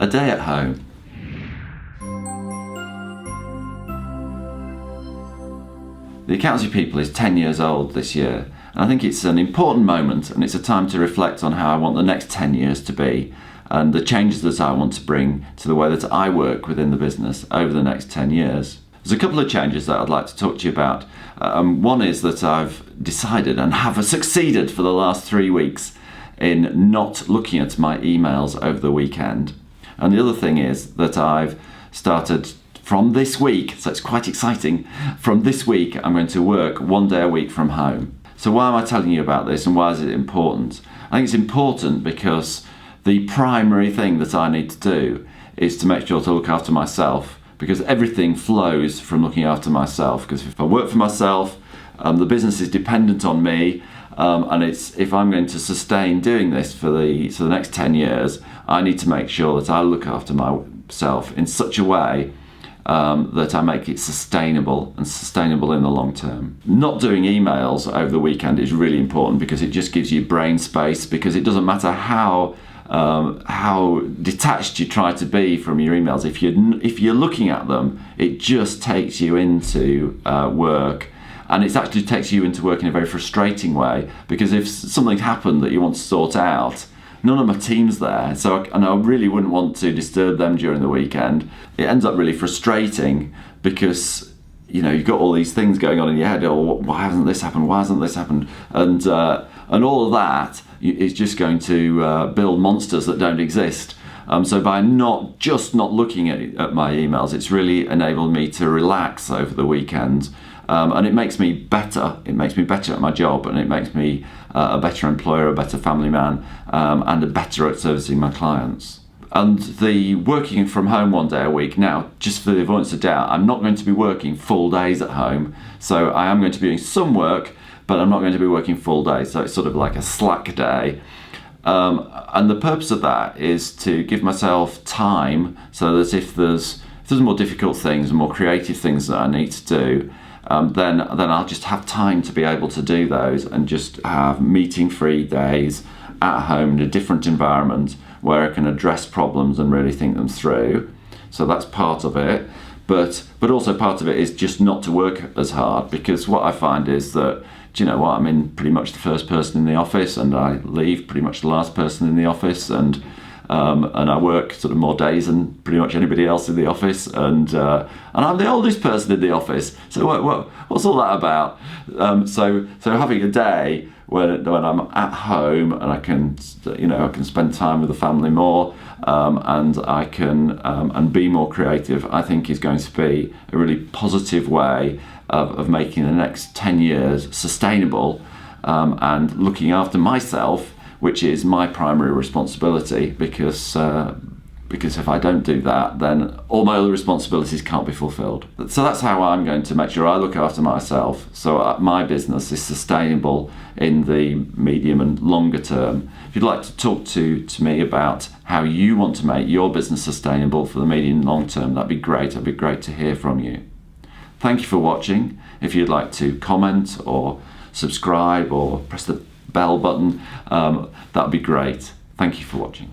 A day at home. The Accountancy People is 10 years old this year, and I think it's an important moment, and it's a time to reflect on how I want the next 10 years to be and the changes that I want to bring to the way that I work within the business over the next 10 years. There's a couple of changes that I'd like to talk to you about. One is that I've decided and have succeeded for the last 3 weeks in not looking at my emails over the weekend. And the other thing is that I've started from this week, so it's quite exciting, from this week I'm going to work 1 day a week from home. So why am I telling you about this and why is it important? I think it's important because the primary thing that I need to do is to make sure to look after myself, because everything flows from looking after myself. Because if I work for myself, the business is dependent on me, and if I'm going to sustain doing this for the next 10 years, I need to make sure that I look after myself in such a way that I make it sustainable in the long term. Not doing emails over the weekend is really important because it just gives you brain space, because it doesn't matter how detached you try to be from your emails. If you're looking at them, it just takes you into work, and it actually takes you into work in a very frustrating way, because if something's happened that you want to sort out, none of my team's there, and I really wouldn't want to disturb them during the weekend. It ends up really frustrating because you've got all these things going on in your head. Oh, why hasn't this happened? Why hasn't this happened? And all of that is just going to build monsters that don't exist. So by not looking at my emails, it's really enabled me to relax over the weekend. And it makes me better. It makes me better at my job, and it makes me a better employer, a better family man, and a better at servicing my clients. And the working from home 1 day a week, now, just for the avoidance of doubt, I'm not going to be working full days at home. So I am going to be doing some work, but I'm not going to be working full days. So it's sort of like a slack day. And the purpose of that is to give myself time so that if there's more difficult things and more creative things that I need to do, then I'll just have time to be able to do those and just have meeting-free days at home in a different environment where I can address problems and really think them through. So that's part of it. But also part of it is just not to work as hard, because what I find is that, do you know what, I'm in pretty much the first person in the office, and I leave pretty much the last person in the office, and I work sort of more days than pretty much anybody else in the office, and I'm the oldest person in the office. So what's all that about? So having a day when I'm at home and I can spend time with the family more, and I can and be more creative, I think is going to be a really positive way of making the next 10 years sustainable, and looking after myself, which is my primary responsibility, because if I don't do that, then all my other responsibilities can't be fulfilled. So that's how I'm going to make sure I look after myself, so my business is sustainable in the medium and longer term. If you'd like to talk to me about how you want to make your business sustainable for the medium and long term, that'd be great. It'd be great to hear from you. Thank you for watching. If you'd like to comment or subscribe or press the bell button, that'd be great. Thank you for watching.